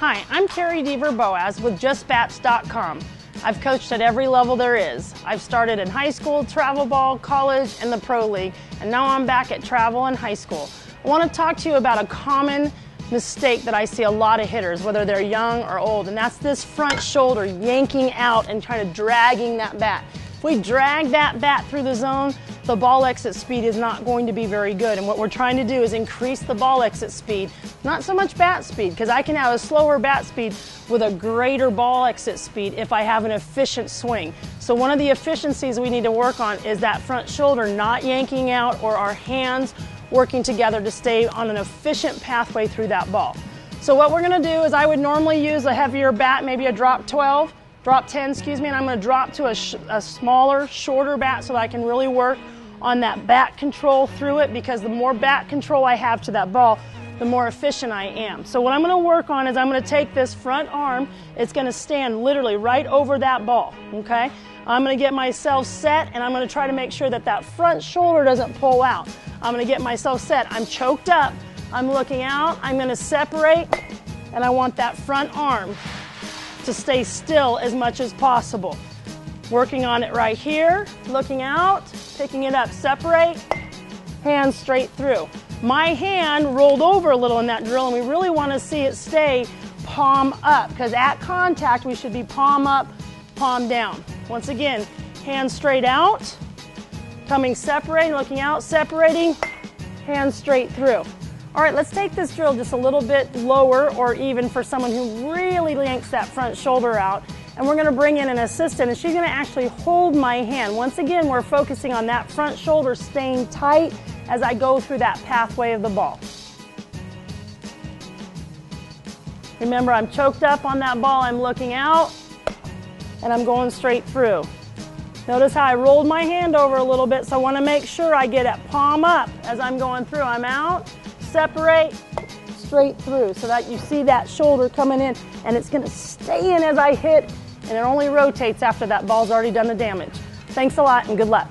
Hi, I'm Carrie Deaver Boaz with JustBats.com. I've coached at every level there is. I've started in high school, travel ball, college, and the Pro League, and now I'm back at travel and high school. I want to talk to you about a common mistake that I see a lot of hitters, whether they're young or old, and that's this front shoulder yanking out and kind of dragging that bat. If we drag that bat through the zone, the ball exit speed is not going to be very good. And what we're trying to do is increase the ball exit speed, not so much bat speed, because I can have a slower bat speed with a greater ball exit speed if I have an efficient swing. So one of the efficiencies we need to work on is that front shoulder not yanking out, or our hands working together to stay on an efficient pathway through that ball. So what we're going to do is I would normally use a heavier bat, maybe a drop 10, excuse me, and I'm going to drop to a smaller, shorter bat so that I can really work on that bat control through it, because the more bat control I have to that ball, the more efficient I am. So what I'm going to work on is I'm going to take this front arm, it's going to stand literally right over that ball, okay? I'm going to get myself set, and I'm going to try to make sure that that front shoulder doesn't pull out. I'm going to get myself set. I'm choked up, I'm looking out, I'm going to separate, and I want that front arm to stay still as much as possible. Working on it right here, looking out, picking it up, separate, hand straight through. My hand rolled over a little in that drill, and we really want to see it stay palm up, because at contact we should be palm up, palm down. Once again, hand straight out, coming separating, looking out, separating, hand straight through. All right, let's take this drill just a little bit lower, or even for someone who really yanks that front shoulder out. And we're going to bring in an assistant, and she's going to actually hold my hand. Once again, we're focusing on that front shoulder staying tight as I go through that pathway of the ball. Remember, I'm choked up on that ball, I'm looking out, and I'm going straight through. Notice how I rolled my hand over a little bit, so I want to make sure I get it palm up as I'm going through. I'm out, separate, straight through, so that you see that shoulder coming in, and it's going to stay in as I hit, and it only rotates after that ball's already done the damage. Thanks a lot, and good luck.